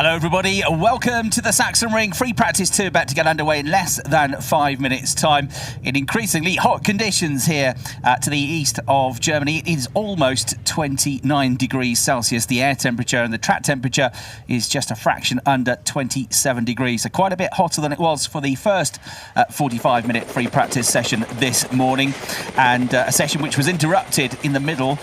Hello everybody, welcome to the Sachsenring Free Practice 2, about to get underway in less than 5 minutes time in increasingly hot conditions here to the east of Germany. It is almost 29 degrees Celsius, the air temperature, and the track temperature is just a fraction under 27 degrees, so quite a bit hotter than it was for the first 45-minute free practice session this morning, and a session which was interrupted in the middle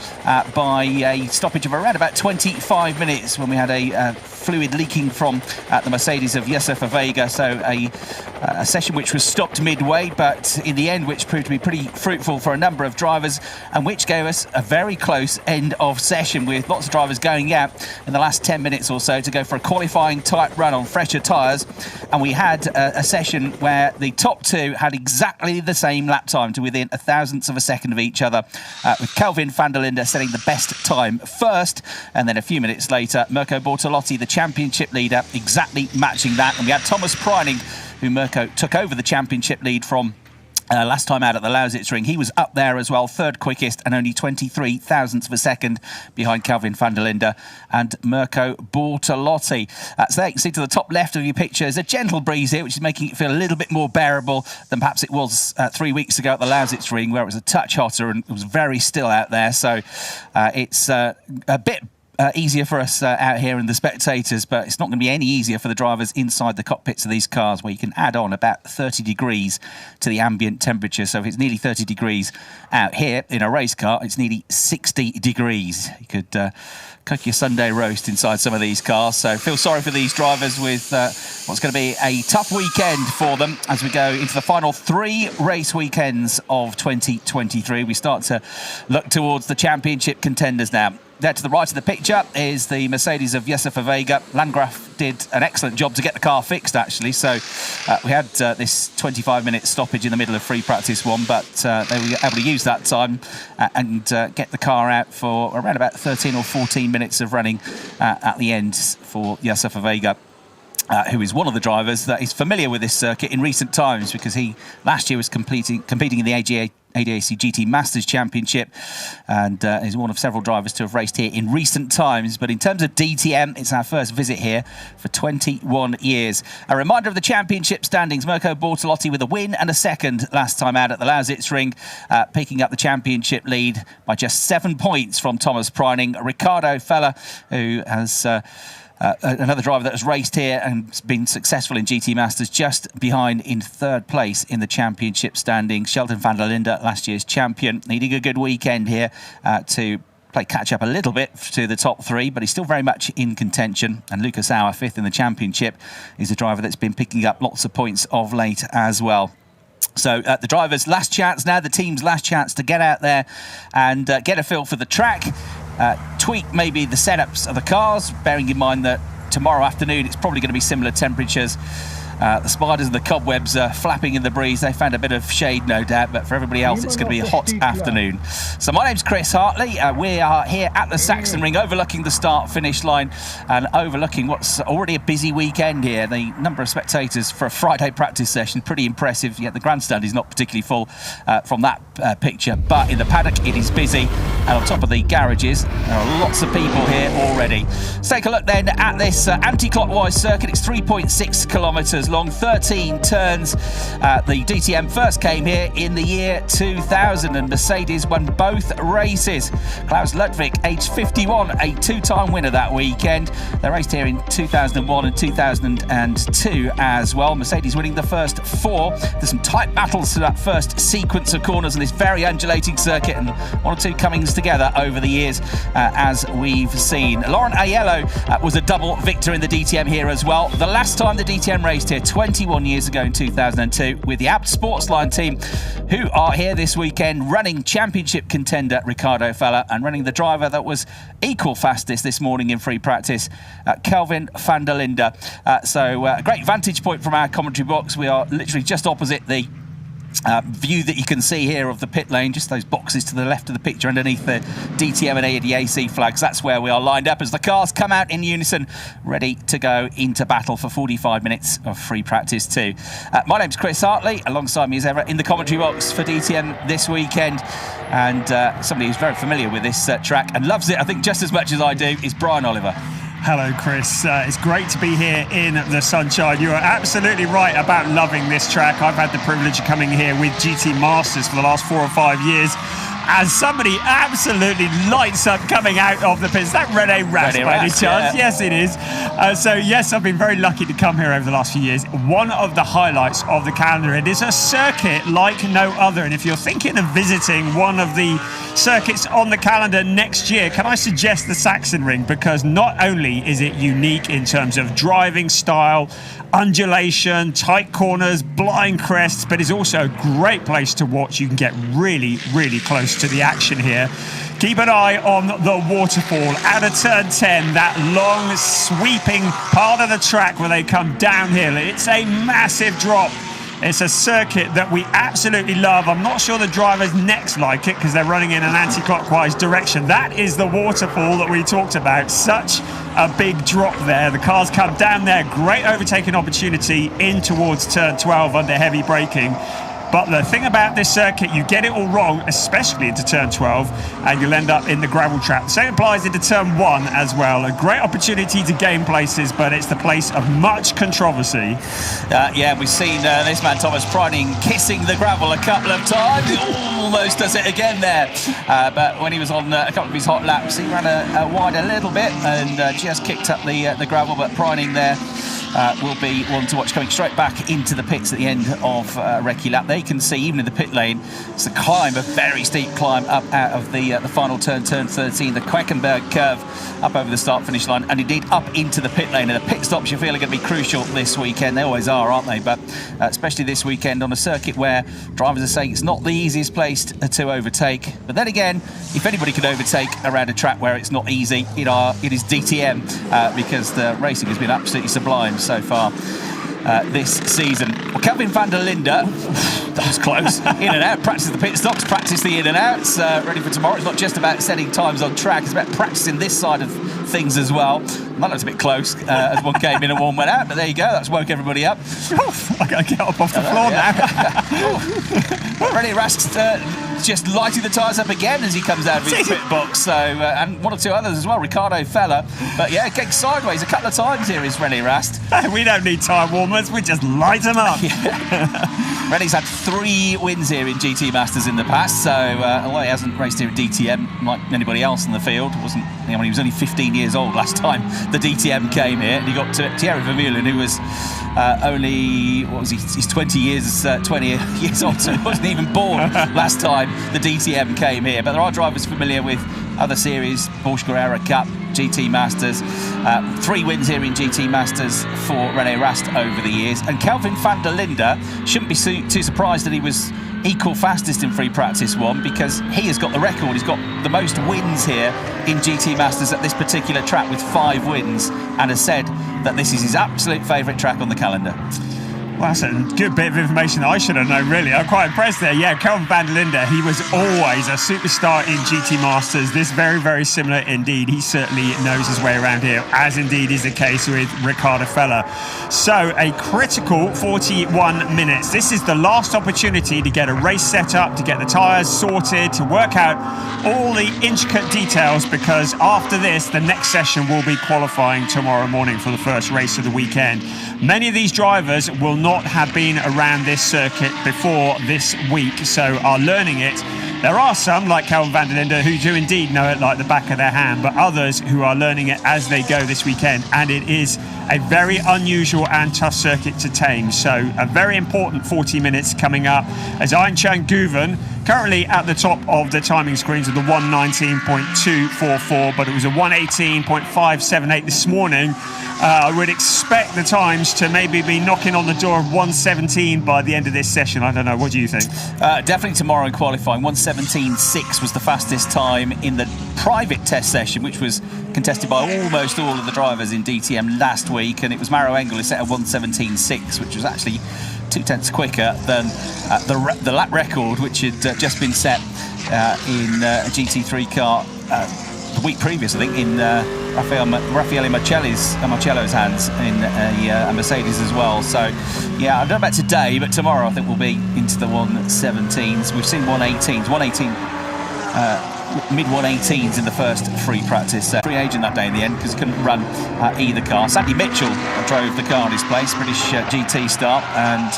by a stoppage of around about 25 minutes when we had a fluid leaking from the Mercedes of Vega, so a session which was stopped midway, but in the end which proved to be pretty fruitful for a number of drivers, and which gave us a very close end of session with lots of drivers going out in the last 10 minutes or so to go for a qualifying type run on fresher tyres. And we had a session where the top two had exactly the same lap time to within a thousandth of a second of each other, with Kelvin van der Linde setting the best time first, and then a few minutes later Mirko Bortolotti, the championship leader, exactly matching that. And we had Thomas Preining, who Mirko took over the championship lead from last time out at the Sachsenring. He was up there as well, third quickest, and only 23 thousandths of a second behind Kelvin van der Linde and Mirko Bortolotti. So there you can see to the top left of your picture is a gentle breeze here, which is making it feel a little bit more bearable than perhaps it was 3 weeks ago at the Sachsenring, where it was a touch hotter and it was very still out there. So it's a bit easier for us out here and the spectators, but it's not going to be any easier for the drivers inside the cockpits of these cars, where you can add on about 30 degrees to the ambient temperature. So if it's nearly 30 degrees out here in a race car, it's nearly 60 degrees. You could cook your Sunday roast inside some of these cars. So feel sorry for these drivers with what's going to be a tough weekend for them as we go into the final 3 race weekends of 2023. We start to look towards the championship contenders now. There to the right of the picture is the Mercedes of Vega. Landgraf did an excellent job to get the car fixed, actually. So we had this 25-minute stoppage in the middle of free practice 1, but they were able to use that time and get the car out for around about 13 or 14 minutes of running at the end for Vega. Who is one of the drivers that is familiar with this circuit in recent times, because he last year was competing in the ADAC GT Masters Championship, and is one of several drivers to have raced here in recent times. But in terms of DTM, it's our first visit here for 21 years. A reminder of the championship standings: Mirko Bortolotti with a win and a second last time out at the Sachsenring, picking up the championship lead by just 7 points from Thomas Preining. Ricardo Feller, who has another driver that has raced here and been successful in GT Masters, just behind in third place in the championship standings. Sheldon van der Linde, last year's champion, needing a good weekend here to play catch up a little bit to the top 3, but he's still very much in contention. And Lucas Auer, 5th in the championship, is a driver that's been picking up lots of points of late as well. So the driver's last chance now, the team's last chance to get out there and get a feel for the track. Tweak maybe the setups of the cars, bearing in mind that tomorrow afternoon it's probably going to be similar temperatures. The spiders and the cobwebs are flapping in the breeze. They found a bit of shade, no doubt, but for everybody else it's going to be a hot afternoon. So my name's Chris Hartley. We are here at the Sachsenring, overlooking the start-finish line and overlooking what's already a busy weekend here. The number of spectators for a Friday practice session, pretty impressive. Yet the grandstand is not particularly full from that picture, but in the paddock it is busy, and on top of the garages there are lots of people here already. Let's take a look then at this anti-clockwise circuit. It's 3.6 kilometres long, 13 turns. The DTM first came here in the year 2000, and Mercedes won both races. Klaus Ludwig, aged 51, a 2-time winner that weekend. They raced here in 2001 and 2002 as well. Mercedes winning the first 4. There's some tight battles to that first sequence of corners on this very undulating circuit, and 1 or 2 comings together over the years, as we've seen. Laurent Aiello was a double victor in the DTM here as well. The last time the DTM raced here 21 years ago in 2002 with the Abt Sportsline team, who are here this weekend running championship contender Ricardo Feller and running the driver that was equal fastest this morning in free practice, Kelvin van der Linde. So a great vantage point from our commentary box. We are literally just opposite the view that you can see here of the pit lane, just those boxes to the left of the picture underneath the DTM and ADAC flags. That's where we are lined up as the cars come out in unison, ready to go into battle for 45 minutes of free practice 2. My name's Chris Hartley, alongside me as ever in the commentary box for DTM this weekend, and somebody who's very familiar with this track and loves it, I think, just as much as I do, is Brian Oliver. Hello, Chris. It's great to be here in the sunshine. You are absolutely right about loving this track. I've had the privilege of coming here with GT Masters for the last 4 or 5 years. As somebody absolutely lights up coming out of the pit. Is that Rene Rast by any chance? Yeah. Yes, it is. So yes, I've been very lucky to come here over the last few years. One of the highlights of the calendar. It is a circuit like no other. And if you're thinking of visiting one of the circuits on the calendar next year, can I suggest the Sachsenring? Because not only is it unique in terms of driving style, undulation, tight corners, blind crests, but it's also a great place to watch. You can get really, really close to the action here. Keep an eye on the waterfall out of turn 10, that long sweeping part of the track where they come downhill. It's a massive drop. It's a circuit that we absolutely love. I'm not sure the drivers next like it because they're running in an anti-clockwise direction. That is the waterfall that we talked about. Such a big drop there. The cars come down there. Great overtaking opportunity in towards turn 12 under heavy braking. But the thing about this circuit, you get it all wrong, especially into turn 12, and you'll end up in the gravel trap. The same applies into turn 1 as well. A great opportunity to gain places, but it's the place of much controversy. Yeah, we've seen this man, Thomas Pryning, kissing the gravel a couple of times. He almost does it again there. But when he was on a couple of his hot laps, he ran wide a little bit and just kicked up the gravel. But Pryning there will be one to watch, coming straight back into the pits at the end of recce lap. They can see, even in the pit lane, it's a climb, a very steep climb up out of the final turn 13, the Queckenberg curve up over the start-finish line, and indeed up into the pit lane. And the pit stops, you feel, are going to be crucial this weekend. They always are, aren't they? But especially this weekend on a circuit where drivers are saying it's not the easiest place to overtake. But then again, if anybody could overtake around a track where it's not easy, it is DTM, because the racing has been absolutely sublime so far this season. Well, Kelvin van der Linde, that was close, in and out, practice the pit stops, practice the in and outs, ready for tomorrow. It's not just about setting times on track, it's about practicing this side of things as well. That looks a bit close as one came in and one went out, but there you go, that's woke everybody up. I gotta get up off the floor now. Rene Rast just lighting the tyres up again as he comes out of his pit box. So, and one or two others as well, Ricardo Feller. But yeah, getting sideways a couple of times here is Rene Rast. We don't need tyre warmers, we just light them up. Rene's had 3 wins here in GT Masters in the past, so although he hasn't raced here at DTM like anybody else in the field, he was only 15 years old last time the DTM came here, and he got to Thierry Vermeulen, who was only, what was he, he's 20 years old, so he wasn't even born last time the DTM came here. But there are drivers familiar with other series, Porsche Carrera Cup, GT Masters. 3 wins here in GT Masters for Rene Rast over the years. And Kelvin van der Linde, shouldn't be too surprised that he was equal fastest in free practice 1, because he has got the record. He's got the most wins here in GT Masters at this particular track with 5 wins, and has said that this is his absolute favourite track on the calendar. Well, that's a good bit of information that I should have known, really. I'm quite impressed there. Yeah, Kelvin van der Linde, he was always a superstar in GT Masters. This very, very similar indeed. He certainly knows his way around here, as indeed is the case with Ricardo Feller. So, a critical 41 minutes. This is the last opportunity to get a race set up, to get the tyres sorted, to work out all the intricate details, because after this, the next session will be qualifying tomorrow morning for the first race of the weekend. Many of these drivers will not have been around this circuit before this week, so are learning it. There are some, like Kelvin van der Linde, who do indeed know it like the back of their hand, but others who are learning it as they go this weekend, and it is a very unusual and tough circuit to tame. So a very important 40 minutes coming up as Eindhoven Guven, currently at the top of the timing screens with the 119.244, but it was a 118.578 this morning. I would expect the times to maybe be knocking on the door of 117 by the end of this session. I don't know, what do you think? Definitely tomorrow in qualifying. 117.6 was the fastest time in the private test session, which was contested by almost all of the drivers in DTM last week, and it was Maro Engel who set a 117.6, which was actually 2/10 quicker than the lap record, which had just been set in a GT3 car the week previous, I think, in Raffaele Marcello's hands in a Mercedes as well. So, yeah, I don't know about today, but tomorrow I think we'll be into the 117s. We've seen 118s. 118 mid-118s in the first free practice. Free agent that day in the end because he couldn't run either car. Sandy Mitchell drove the car in his place, British GT start, and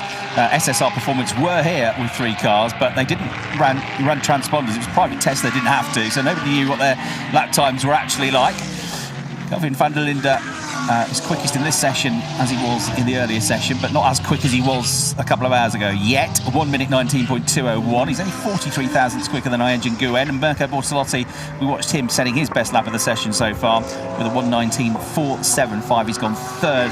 SSR Performance were here with 3 cars, but they didn't run transponders. It was a private test, they didn't have to, so nobody knew what their lap times were actually like. Kelvin van der Linde is quickest in this session as he was in the earlier session, but not as quick as he was a couple of hours ago yet. 1 minute 19.201. He's only 43 thousandths quicker than Ingen Nguyen, and Mirko Bortolotti, we watched him setting his best lap of the session so far with a 1:19.475. He's gone third.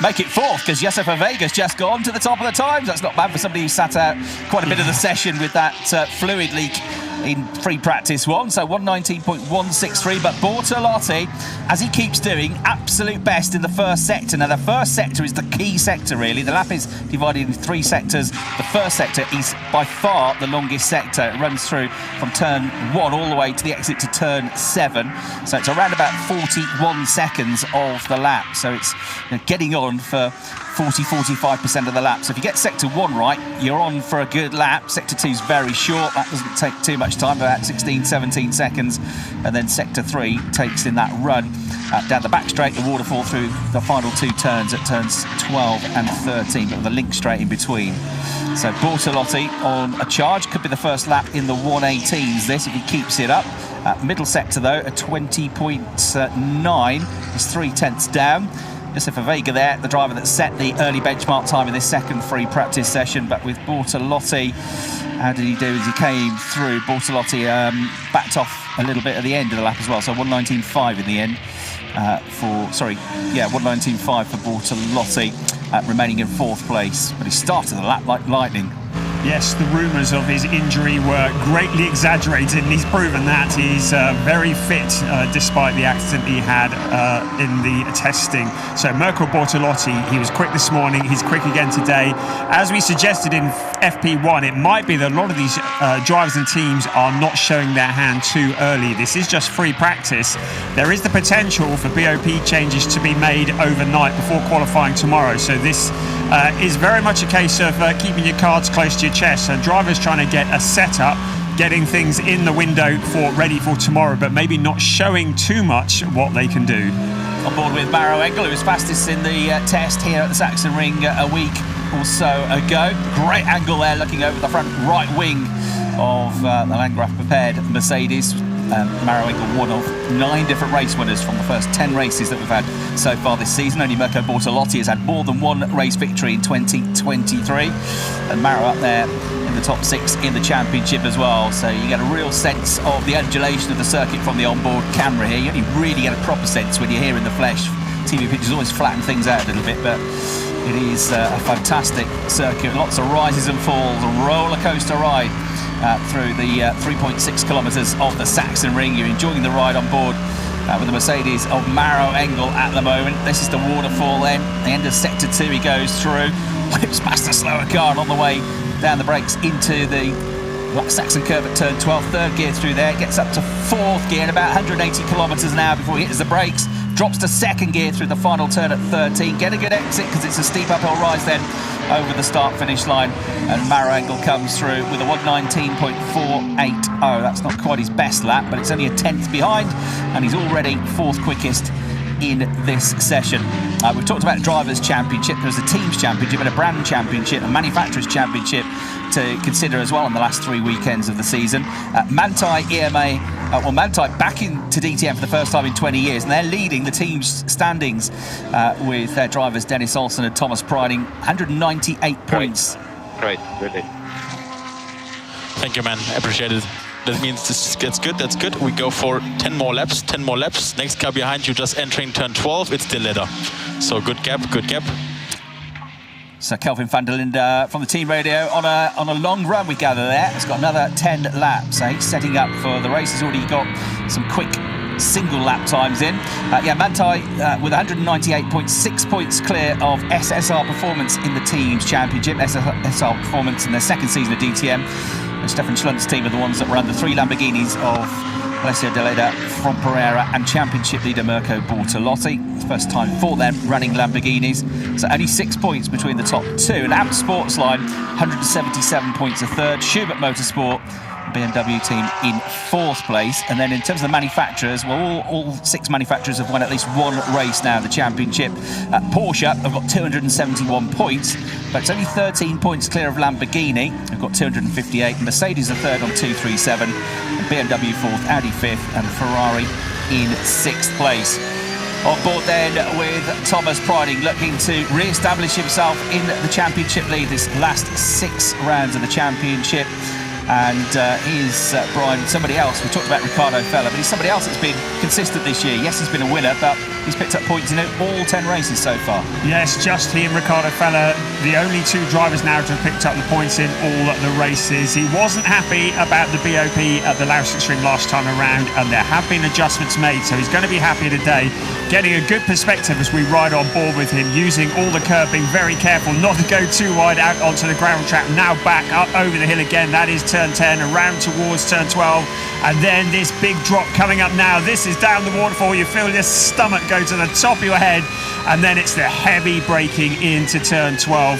Make it fourth because Josefa Vega's just gone to the top of the times. That's not bad for somebody who sat out quite a bit of the session with that fluid leak in free practice 1, so 1:19.163. But Bortolotti, as he keeps doing, absolute best in the first sector. Now the first sector is the key sector really. The lap is divided into 3 sectors. The first sector is by far the longest sector. It runs through from turn 1 all the way to the exit to turn 7, so it's around about 41 seconds of the lap, so it's getting on for 40-45% of the lap. So if you get sector 1 right, you're on for a good lap. Sector 2 is very short, that doesn't take too much time, about 16-17 seconds, and then sector 3 takes in that run down the back straight, the waterfall through the final 2 turns at turns 12 and 13, but with a link straight in between. So Bortolotti on a charge, could be the first lap in the 1:18s this if he keeps it up. Middle sector though, a 20.9 is 3/10 down. Josefa Vega there, the driver that set the early benchmark time in this second free practice session. But with Bortolotti, how did he do as he came through? Bortolotti backed off a little bit at the end of the lap as well, so 1:19.5 in the end. 1:19.5 for Bortolotti, remaining in 4th place. But he started the lap like lightning. Yes, the rumours of his injury were greatly exaggerated, and he's proven that. He's very fit despite the accident he had in the testing. So Mirko Bortolotti, he was quick this morning, he's quick again today. As we suggested in FP1, it might be that a lot of these drivers and teams are not showing their hand too early. This is just free practice. There is the potential for BOP changes to be made overnight before qualifying tomorrow. So this is very much a case of keeping your cards close to your chest. So drivers trying to get a setup, getting things in the window for ready for tomorrow, but maybe not showing too much what they can do. On board with Maro Engel, who was fastest in the test here at the Sachsenring a week or so ago. Great angle there, looking over the front right wing of the Landgraf prepared Mercedes. Maro Engel, one of 9 different race winners from the first 10 races that we've had so far this season. Only Mirko Bortolotti has had more than 1 race victory in 2023, and Maro up there in the top 6 in the championship as well. So you get a real sense of the undulation of the circuit from the onboard camera here. You only really get a proper sense when you're here in the flesh. TV pictures always flatten things out a little bit, but it is a fantastic circuit. Lots of rises and falls, a roller coaster ride through the 3.6 kilometres of the Sachsenring. You're enjoying the ride on board with the Mercedes of Maro Engel at the moment. This is the waterfall then, the end of sector 2 he goes through, whips past a slower car, and on the way down the brakes into the Saxon curve at turn 12, 3rd gear through there, gets up to 4th gear in about 180 kilometres an hour before he hits the brakes, drops to 2nd gear through the final turn at 13, get a good exit because it's a steep uphill rise then over the start-finish line, and Maro Engel comes through with a 1:19.480. That's not quite his best lap, but it's only a 10th behind, and he's already 4th quickest in this session. We've talked about Drivers' Championship. There's a Teams Championship and a Brand Championship, a Manufacturers' Championship to consider as well in the last 3 weekends of the season. Manthey EMA, Manthey back into DTM for the first time in 20 years, and they're leading the team's standings with their drivers Dennis Olsen and Thomas Priding, 198 points. Great, really. Thank you, man. I appreciate it. That means this gets good. That's good. We go for 10 more laps. 10 more laps. Next car behind you, just entering turn 12. It's the leader. So good gap. Good gap. So Kelvin van der Linde from the team radio on a long run we gather there. He's got another 10 laps. He's setting up for the race. He's already got some quick single lap times in. Manthey with 198.6 points clear of SSR Performance in the team's championship. SSR Performance in their 2nd season of DTM. And Stefan Schlund's team are the ones that run the 3 Lamborghinis of Alessio De Leda from Pereira and championship leader Mirko Bortolotti. First time for them running Lamborghinis. So only 6 points between the top 2. And Amp Sportsline, 177 points a third. Schubert Motorsport, BMW team in 4th place. And then in terms of the manufacturers, well, all 6 manufacturers have won at least one race now, the championship. Porsche have got 271 points, but it's only 13 points clear of Lamborghini, who've got 258. Mercedes are 3rd on 237, and BMW 4th, Audi 5th, and Ferrari in 6th place. On board then with Thomas Priding, looking to re-establish himself in the championship lead this last 6 rounds of the championship. And he's, Brian, somebody else. We talked about Ricardo Feller, but he's somebody else that's been consistent this year. Yes, he's been a winner, but he's picked up points in all 10 races so far. Yes, just he and Ricardo Feller, the only 2 drivers now to have picked up the points in all the races. He wasn't happy about the BOP at the Sachsenring last time around, and there have been adjustments made, so he's going to be happy today, getting a good perspective as we ride on board with him, using all the curb, being very careful not to go too wide out onto the gravel track. Now back up over the hill again. That is turn 10, around towards turn 12, and then this big drop coming up now. This is down the waterfall. You feel your stomach go to the top of your head, and then it's the heavy braking into turn 12.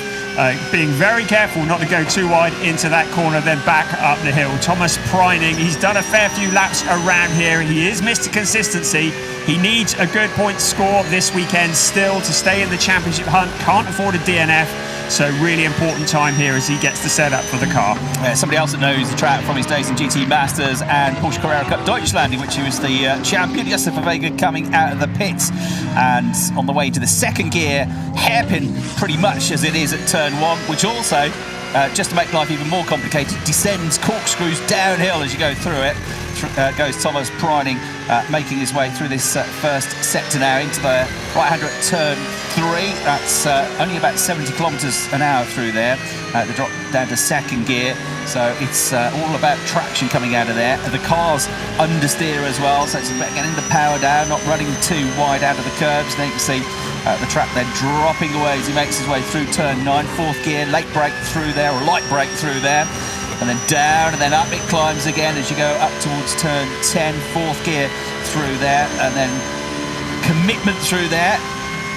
Being very careful not to go too wide into that corner, then back up the hill. Thomas Priding, he's done a fair few laps around here. He is Mr. Consistency. He needs a good point score this weekend still to stay in the championship hunt. Can't afford a DNF. So really important time here as he gets the setup for the car. Somebody else that knows the track from his days in GT Masters and Porsche Carrera Cup Deutschland, in which he was the champion. Josef Vega coming out of the pits and on the way to the 2nd gear, hairpin pretty much as it is at turn 1, which also, just to make life even more complicated, descends corkscrews downhill as you go through it. Goes Thomas Priding, making his way through this first sector now into the right-hander at turn 3. That's only about 70 kilometres an hour through there. The drop down to 2nd gear, so it's all about traction coming out of there. The car's understeer as well, so it's about getting the power down, not running too wide out of the curbs. Then you can see the track then dropping away as he makes his way through turn 9. 4th gear, late brake through there, or light brake through there. And then down and then up it climbs again as you go up towards turn 10, 4th gear through there, and then commitment through there,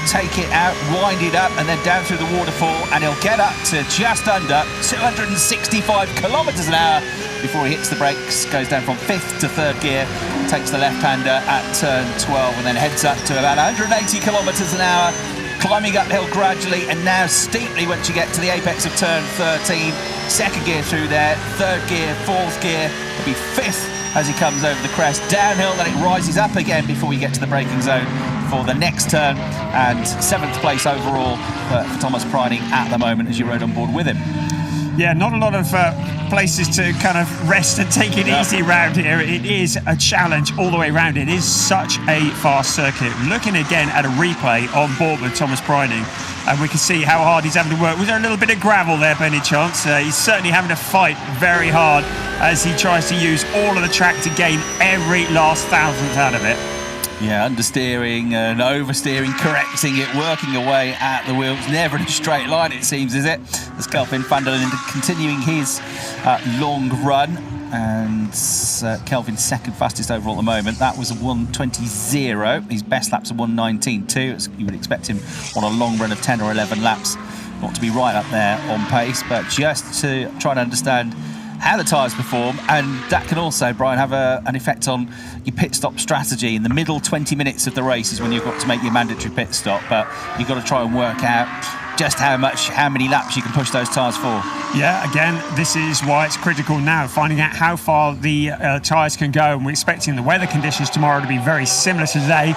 take it out, wind it up, and then down through the waterfall, and he'll get up to just under 265 kilometres an hour before he hits the brakes, goes down from 5th to 3rd gear, takes the left-hander at turn 12, and then heads up to about 180 kilometres an hour, climbing uphill gradually and now steeply once you get to the apex of turn 13. 2nd gear through there, 3rd gear, 4th gear, it'll be 5th as he comes over the crest. Downhill, then it rises up again before we get to the braking zone for the next turn, and 7th place overall for Thomas Priding at the moment as you rode on board with him. Yeah, not a lot of places to kind of rest and take it easy around here. It is a challenge all the way around. It is such a fast circuit. Looking again at a replay on board with Thomas Priding, and we can see how hard he's having to work. Was there a little bit of gravel there by any chance? He's certainly having to fight very hard as he tries to use all of the track to gain every last thousandth out of it. Yeah, understeering and oversteering, correcting it, working away at the wheels. Never in a straight line, it seems, is it? As Kelvin van der Linde continuing his long run. And Kelvin's 2nd fastest overall at the moment. That was a 1:20.0. His best lap's a 1:19.2. You would expect him on a long run of 10 or 11 laps not to be right up there on pace, but just to try and understand how the tyres perform, and that can also, Brian, have an effect on your pit stop strategy. In the middle 20 minutes of the race is when you've got to make your mandatory pit stop, but you've got to try and work out just how many laps you can push those tyres for. Yeah, again, this is why it's critical now, finding out how far the tyres can go, and we're expecting the weather conditions tomorrow to be very similar to today,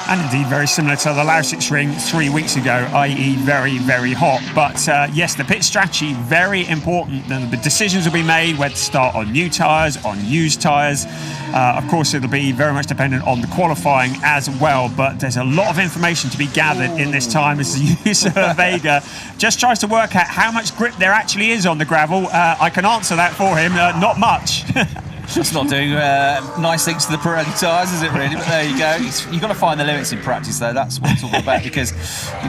and indeed very similar to the Sachsenring 3 weeks ago, i.e. very, very hot. But yes, the pit strategy, very important. The decisions will be made whether to start on new tyres, on used tyres. Of course, it'll be very much dependent on the qualifying as well, but there's a lot of information to be gathered in this time as the user Vega just tries to work out how much grip there actually is on the gravel. I can answer that for him, not much. It's not doing nice things to the Pirelli tyres, is it really? But there you go. You've got to find the limits in practice, though. That's what it's all about, because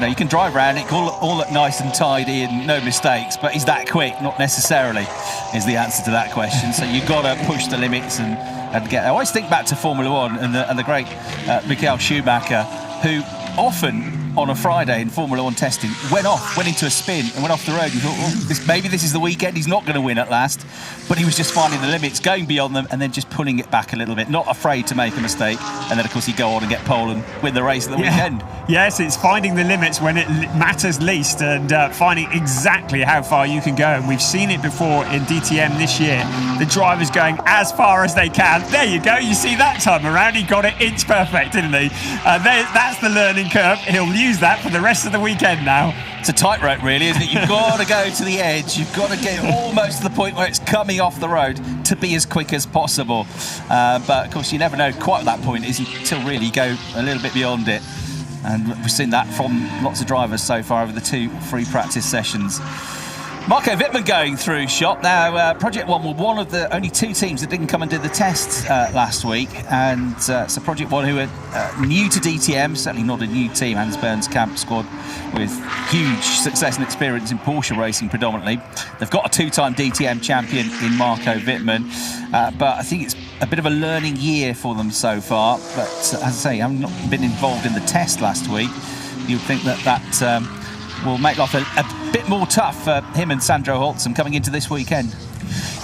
you can drive around it, all look nice and tidy and no mistakes, but is that quick? Not necessarily, is the answer to that question. So you've got to push the limits and get there. I always think back to Formula One and the great Michael Schumacher, who often on a Friday in Formula 1 testing, went into a spin and went off the road. You thought, maybe this is the weekend, he's not going to win at last. But he was just finding the limits, going beyond them, and then just pulling it back a little bit, not afraid to make a mistake. And then, of course, he'd go on and get pole and win the race at the weekend. Yes, it's finding the limits when it matters least, and finding exactly how far you can go. And we've seen it before in DTM this year. The drivers going as far as they can. There you go. You see that time around, he got it inch perfect, didn't he? That's the learning curve. He'll use that for the rest of the weekend now. It's a tightrope, really, isn't it? You've got to go to the edge. You've got to get almost to the point where it's coming off the road to be as quick as possible. But, of course, you never know quite what that point is until really you go a little bit beyond it. And we've seen that from lots of drivers so far over the 2 free practice sessions. Marco Wittmann going through shop. Now, Project One were one of the only 2 teams that didn't come and do the test last week. And so Project One, who are new to DTM, certainly not a new team, Hans Bern's camp squad, with huge success and experience in Porsche racing predominantly. They've got a 2-time DTM champion in Marco Wittmann. But I think it's a bit of a learning year for them so far. But as I say, I've not been involved in the test last week. You would think that will make life a bit more tough for him and Sandro Holzem coming into this weekend.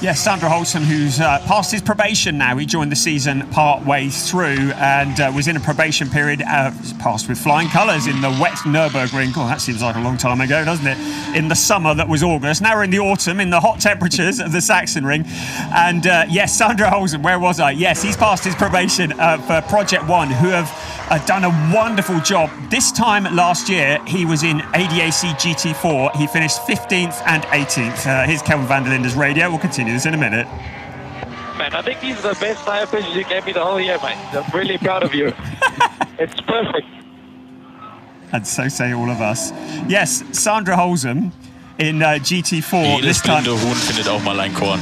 Yes, Sandro Holzem, who's passed his probation now. He joined the season part way through and was in a probation period, passed with flying colours in the wet Nürburgring. Oh, that seems like a long time ago, doesn't it? In the summer, that was August. Now we're in the autumn, in the hot temperatures of the Sachsenring. And yes, Sandro Holzem, where was I? Yes, he's passed his probation for Project One, who have done a wonderful job. This time last year, he was in ADAC GT4. He finished 15th and 18th. Here's Kelvin van der Linde's radio. We'll continue this in a minute. Man, I think these are the best tire pressures you gave me the whole year, mate. I'm really proud of you. It's perfect. And so say all of us. Yes, Sandro Holzem in GT4 this time. Findet auch mal ein Korn.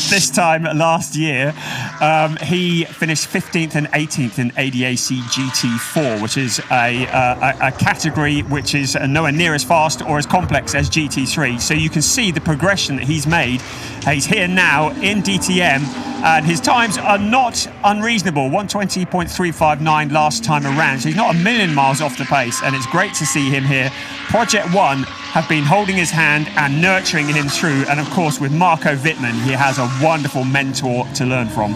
This time last year, he finished 15th and 18th in ADAC GT4, which is a category which is nowhere near as fast or as complex as GT3. So you can see the progression that he's made. He's here now in DTM, and his times are not unreasonable. 120.359 last time around. So he's not a million miles off the pace, and it's great to see him here. Project One have been holding his hand and nurturing him through, and of course with Marco Wittmann, he has a wonderful mentor to learn from.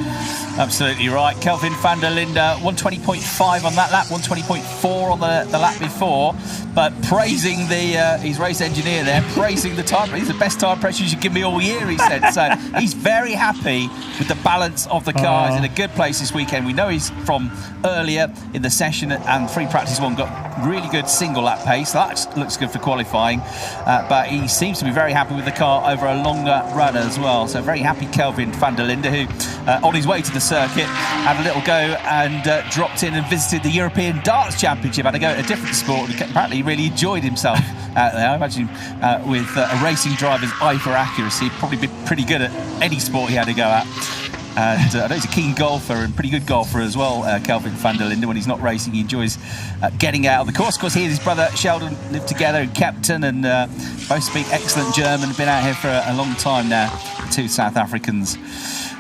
Absolutely right. Kelvin van der Linde, 120.5 on that lap, 120.4 on the lap before, but praising his race engineer there, praising the time. He's the best tire pressure you should give me all year, he said. So he's very happy with the balance of the car. He's in a good place this weekend. We know he's from earlier in the session, and free practice one got really good single lap pace. That looks good for qualifying, but he seems to be very happy with the car over a longer run as well. So very happy Kelvin van der Linde, who on his way to the circuit had a little go and dropped in and visited the European Darts Championship, had a go at a different sport, and apparently really enjoyed himself out there. I imagine with a racing driver's eye for accuracy, he'd probably be pretty good at any sport he had to go at. And I know he's a keen golfer and pretty good golfer as well, Kelvin van der Linde. When he's not racing, he enjoys getting out of the course. Of course, he and his brother Sheldon live together in Captain, and both speak excellent German. Been out here for a long time now, 2 South Africans.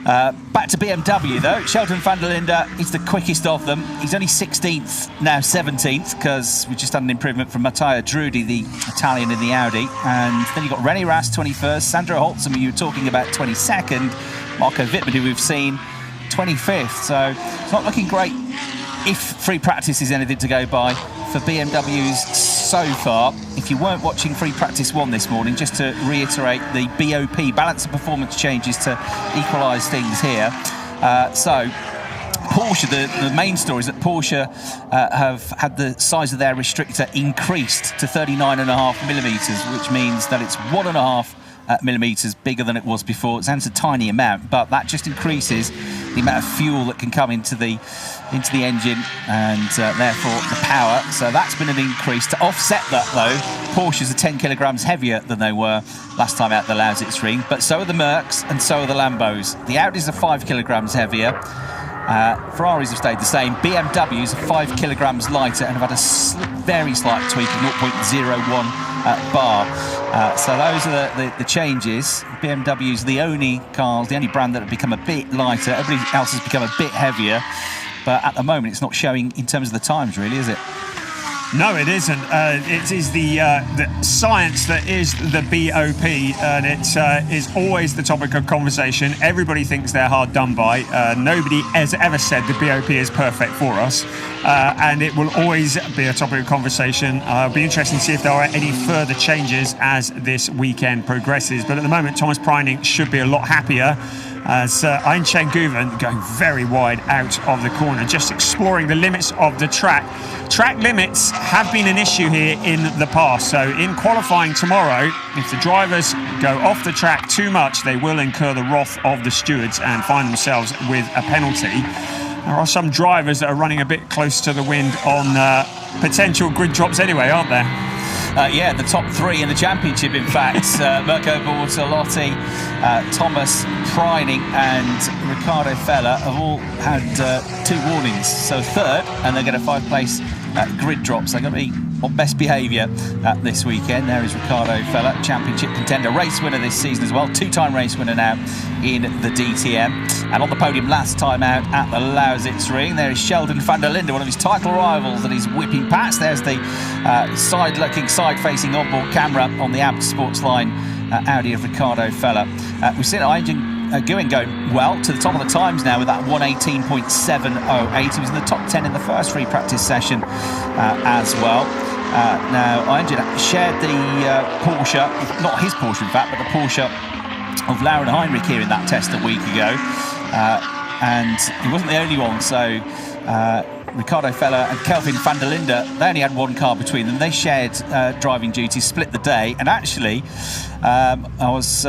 Back to BMW though. Sheldon van der Linde is the quickest of them. He's only 16th, now 17th, because we just had an improvement from Matteo Drudi, the Italian in the Audi. And then you've got René Rast 21st, Sandro Holzem, who you were talking about, 22nd, Marco Wittmann, who we've seen 25th. So it's not looking great, if free practice is anything to go by, for BMWs so far. If you weren't watching free practice one this morning, just to reiterate the BOP, balance of performance changes to equalise things here. So Porsche, the main story is that Porsche have had the size of their restrictor increased to 39.5 millimetres, which means that it's 1.5 millimetres bigger than it was before. It sounds a tiny amount, but that just increases the amount of fuel that can come into the engine, and therefore the power. So that's been an increase. To offset that though, Porsches are 10 kilograms heavier than they were last time out the Lausitzring, but so are the Mercs and so are the Lambos. The Audis are 5 kilograms heavier. Ferraris have stayed the same. BMWs are 5 kilograms lighter and have had a very slight tweak of 0.01 bar. So those are the changes. BMW's the only cars, the only brand that have become a bit lighter. Everybody else has become a bit heavier. But at the moment, it's not showing in terms of the times, really, is it? No, it isn't. It is the science that is the BOP, and it is always the topic of conversation. Everybody thinks they're hard done by. Nobody has ever said the BOP is perfect for us, and it will always be a topic of conversation. It'll be interesting to see if there are any further changes as this weekend progresses. But at the moment, Thomas Preining should be a lot happier, as Ein Guven going very wide out of the corner, just exploring the limits of the track. Track limits have been an issue here in the past, so in qualifying tomorrow, if the drivers go off the track too much, they will incur the wrath of the stewards and find themselves with a penalty. There are some drivers that are running a bit close to the wind on potential grid drops anyway, aren't there? Yeah, the top three in the championship, in fact. Mirko Bortolotti, Thomas Preining and Ricardo Feller have all had 2 warnings. So third, and they're going to 5-place grid drops. They're going to be on best behaviour this weekend. There is Ricardo Feller, championship contender, race winner this season as well, 2-time race winner now in the DTM. And on the podium last time out at the Sachsenring, there is Sheldon van der Linde, one of his title rivals, that is whipping past. There's the side-looking, side-facing onboard camera on the AB Sportsline Audi of Ricardo Feller. We've seen Ein Guven going well to the top of the times now with that 1:18.708. He was in the top 10 in the first free practice session as well. Now, Ein shared the Porsche, not his Porsche in fact, but the Porsche of Lauren Heinrich here in that test a week ago. And he wasn't the only one, so Ricardo Feller and Kelvin van der Linde, they only had 1 car between them. They shared driving duties, split the day, and actually I was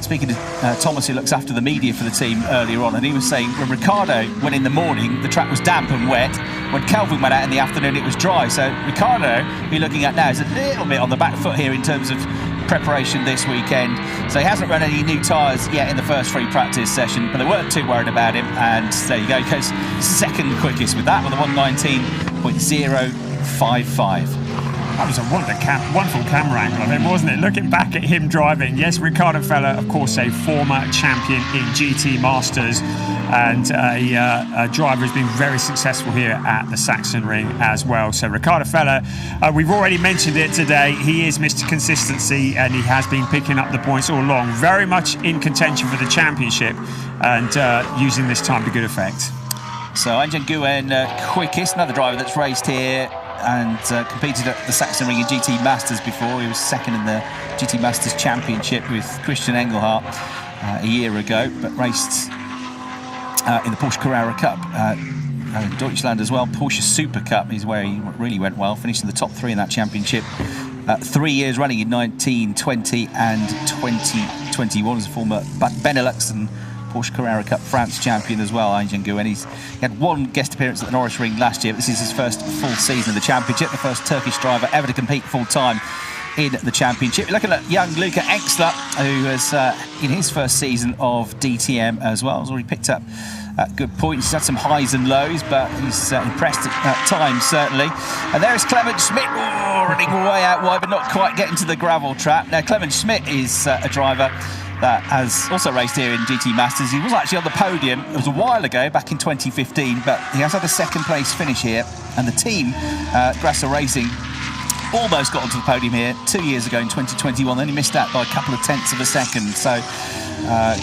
speaking to Thomas, who looks after the media for the team, earlier on, and he was saying when Ricardo went in the morning, the track was damp and wet. When Kelvin went out in the afternoon, it was dry. So Ricardo, who you're looking at now, is a little bit on the back foot here in terms of preparation this weekend. So he hasn't run any new tyres yet in the first free practice session, but they weren't too worried about him. And there you go, he goes second quickest with that, with a 1:19.055. That was a wonderful camera angle of him, wasn't it? Looking back at him driving. Yes, Ricardo Feller, of course, a former champion in GT Masters, and a driver who's been very successful here at the Sachsenring as well. So Ricardo Feller, we've already mentioned it today. He is Mr. Consistency, and he has been picking up the points all along. Very much in contention for the championship, and using this time to good effect. So Ein Guven, quickest, another driver that's raced here and competed at the Sachsenring in GT Masters before. He was second in the GT Masters Championship with Christian Engelhardt a year ago, but raced in the Porsche Carrera Cup in Deutschland as well. Porsche Super Cup is where he really went well, finishing the top 3 in that championship 3 years running in 1920 and 2021 as a former Benelux and Porsche Carrera Cup France champion as well, Ein Guven. He had 1 guest appearance at the Norris Ring last year. This is his first full season of the championship, the first Turkish driver ever to compete full-time in the championship. You're looking at young Luca Exler, who has, in his first season of DTM as well, has already picked up good points. He's had some highs and lows, but he's impressed at times, certainly. And there is Clement Schmidt, running way out wide, but not quite getting to the gravel trap. Now, Clement Schmidt is a driver that has also raced here in GT Masters. He was actually on the podium, it was a while ago, back in 2015, but he has had a 2nd place finish here, and the team, Grasser Racing, almost got onto the podium here 2 years ago in 2021, then he missed out by a couple of tenths of a second. So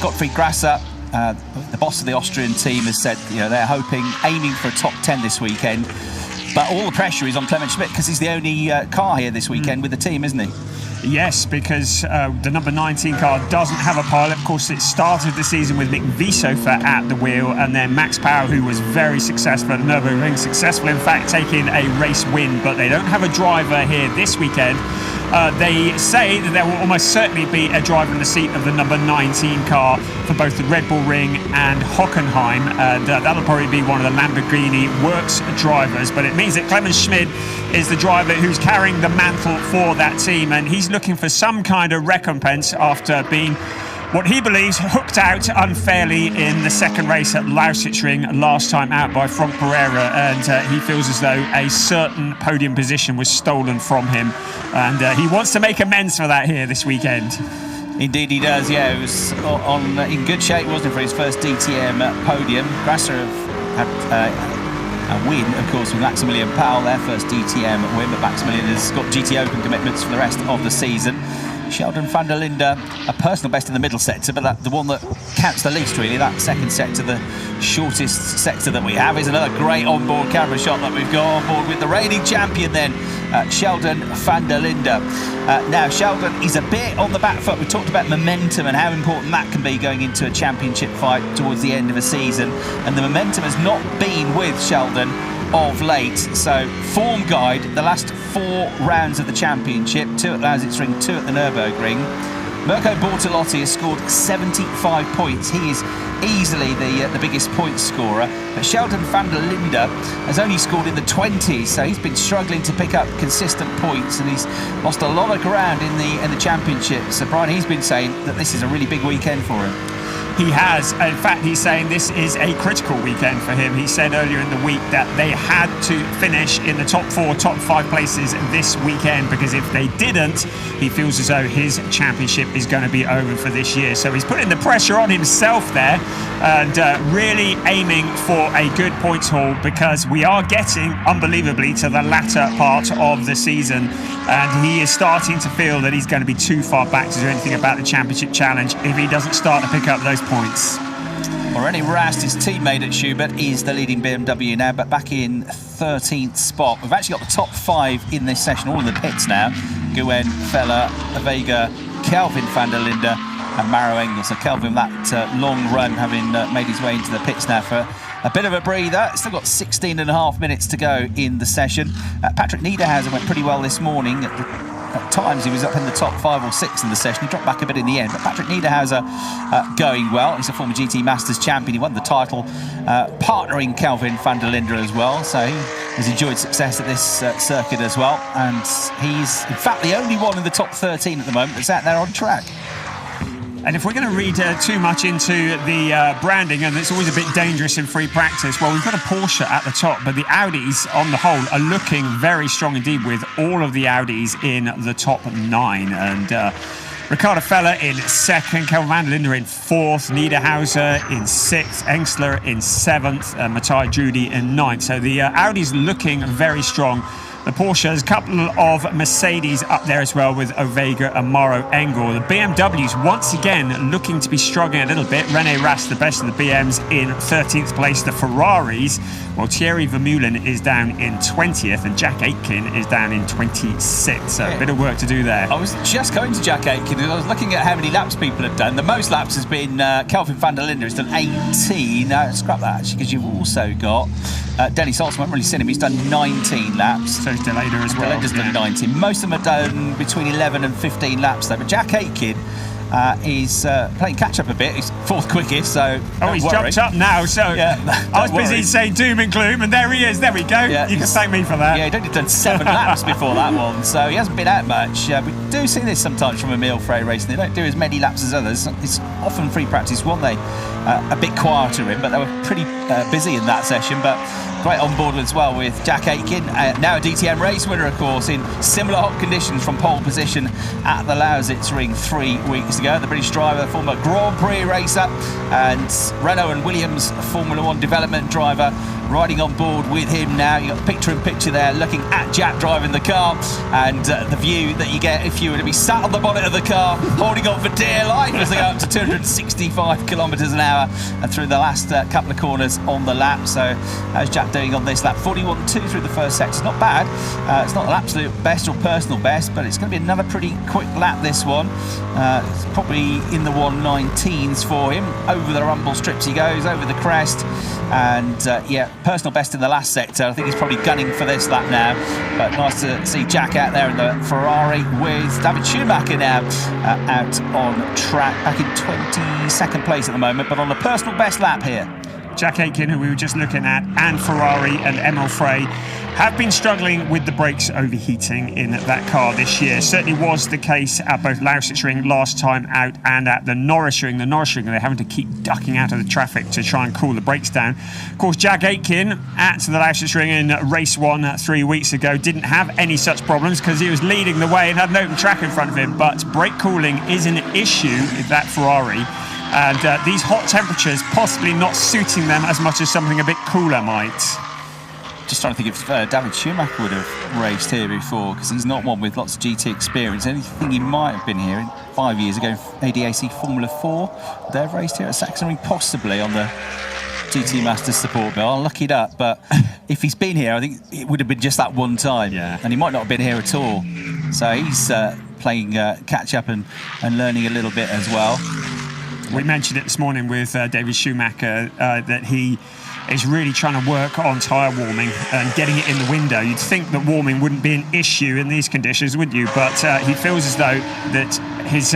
Gottfried Grasser, the boss of the Austrian team, has said they're aiming for a top 10 this weekend, but all the pressure is on Clement Schmidt because he's the only car here this weekend with the team, isn't he? Yes, because the number 19 car doesn't have a pilot. Of course, it started the season with Mick Wiesofer at the wheel, and then Max Power, who was very successful at the Nürburgring, successful in fact taking a race win, but they don't have a driver here this weekend. They say that there will almost certainly be a driver in the seat of the number 19 car for both the Red Bull Ring and Hockenheim, and that'll probably be one of the Lamborghini Works drivers. But it means that Clement Schmidt is the driver who's carrying the mantle for that team, and he's looking for some kind of recompense after being what he believes hooked out unfairly in the 2nd race at Lausitzring last time out by Frank Pereira, and he feels as though a certain podium position was stolen from him, and he wants to make amends for that here this weekend. Indeed he does, yeah. It was in good shape, wasn't it, for his first DTM podium. Grasser had a win, of course, with Maximilian Powell, their first DTM win, but Maximilian has got GT Open commitments for the rest of the season. Sheldon van der Linde, a personal best in the middle sector, but the one that counts the least, really. That second sector, the shortest sector that we have, is another great onboard camera shot that we've got on board with the reigning champion then, Sheldon van der Linde. Now, Sheldon is a bit on the back foot. We talked about momentum and how important that can be going into a championship fight towards the end of a season, and the momentum has not been with Sheldon of late. So form guide, the last 4 rounds of the championship, 2 at Sachsenring, 2 at the Nürburgring. Mirko Bortolotti has scored 75 points. He is easily the biggest point scorer, but Sheldon van der Linde has only scored in the 20s, so he's been struggling to pick up consistent points, and he's lost a lot of ground in the championship. So Brian, he's been saying that this is a really big weekend for him. He has. In fact, he's saying this is a critical weekend for him. He said earlier in the week that they had to finish in the top 4, top 5 places this weekend, because if they didn't, he feels as though his championship is going to be over for this year. So he's putting the pressure on himself there, and really aiming for a good points haul, because we are getting, unbelievably, to the latter part of the season, and he is starting to feel that he's going to be too far back to do anything about the championship challenge if he doesn't start to pick up those points. Already Rast, his teammate at Schubert, is the leading BMW now, but back in 13th spot. We've actually got the top 5 in this session, all in the pits now. Guen, Feller, Vega, Kelvin van der Linde and Maro Engel. So Kelvin, that long run, having made his way into the pits now for a bit of a breather. Still got 16.5 minutes to go in the session. Patrick Niederhauser went pretty well this morning. At times he was up in the top 5 or 6 in the session. He dropped back a bit in the end, but Patrick Niederhauser going well. He's a former GT Masters champion. He won the title, partnering Kelvin van der Linde as well. So he has enjoyed success at this circuit as well. And he's, in fact, the only one in the top 13 at the moment that's out there on track. And if we're going to read too much into the branding, and it's always a bit dangerous in free practice, well, we've got a Porsche at the top, but the Audis on the whole are looking very strong indeed, with all of the Audis in the top 9. And Ricardo Feller in 2nd, Kelvin van der Linde in 4th, Niederhauser in 6th, Engsler in 7th, Matthias Judy in 9th. So the Audis looking very strong. The Porsches, a couple of Mercedes up there as well, with Ovega and Maro Engel. The BMWs once again looking to be struggling a little bit. René Rast, the best of the BMs, in 13th place. The Ferraris, well, Thierry Vermeulen is down in 20th and Jack Aitken is down in 26th. So a bit of work to do there. I was just going to Jack Aitken, and I was looking at how many laps people have done. The most laps has been Kelvin van der Linde, who's done 18. No, scrap that actually, because you've also got Dennis Olsen. I haven't really seen him. He's done 19 laps. So Delader as well. Delader's done 19. Most of them are done between 11 and 15 laps though. But Jack Aitken is playing catch up a bit. He's 4th quickest, so he's jumped up now. So yeah, I was busy saying doom and gloom, and there he is. There we go. Yeah, you can thank me for that. Yeah, he'd only done 7 laps before that one, so he hasn't been out much. We do see this sometimes from Emile Frey Racing. They don't do as many laps as others. It's often free practice one they a bit quieter in, but they were pretty busy in that session. But great on board as well with Jack Aitken, now a DTM race winner, of course, in similar hot conditions from pole position at the Sachsenring 3 weeks ago. The British driver, former Grand Prix racer, and Renault and Williams Formula 1 development driver, riding on board with him now. You've got picture-in-picture there, looking at Jack driving the car, and the view that you get if you were to be sat on the bonnet of the car, holding on for dear life as they go up to 265 kilometres an hour and through the last couple of corners on the lap. So how's Jack doing on this lap? 41.2 through the first sector. It's not bad. It's not an absolute best or personal best, but it's going to be another pretty quick lap, this one. It's probably in the 119s for him. Over the rumble strips he goes, over the crest, and yeah, personal best in the last sector. I think he's probably gunning for this lap now, but nice to see Jack out there in the Ferrari with David Schumacher now out on track, back in 22nd place at the moment, but on the personal best lap here. Jack Aitken, who we were just looking at, and Ferrari and Emile Frey have been struggling with the brakes overheating in that car this year. Certainly was the case at both Sachsenring last time out and at the Nürburgring. The Nürburgring, they're having to keep ducking out of the traffic to try and cool the brakes down. Of course, Jack Aitken at the Sachsenring in race 1 3 weeks ago didn't have any such problems because he was leading the way and had an open track in front of him. But brake cooling is an issue with that Ferrari. And these hot temperatures possibly not suiting them as much as something a bit cooler might. Just trying to think if David Schumacher would have raced here before, because he's not one with lots of GT experience. Anything he might have been here 5 years ago, ADAC Formula 4. They've raced here at Sachsenring, possibly on the GT Masters support bill. I'll look it up, but if he's been here, I think it would have been just that one time. Yeah. And he might not have been here at all. So he's playing catch up and learning a little bit as well. We mentioned it this morning with David Schumacher that he is really trying to work on tyre warming and getting it in the window. You'd think that warming wouldn't be an issue in these conditions, wouldn't you? But he feels as though that his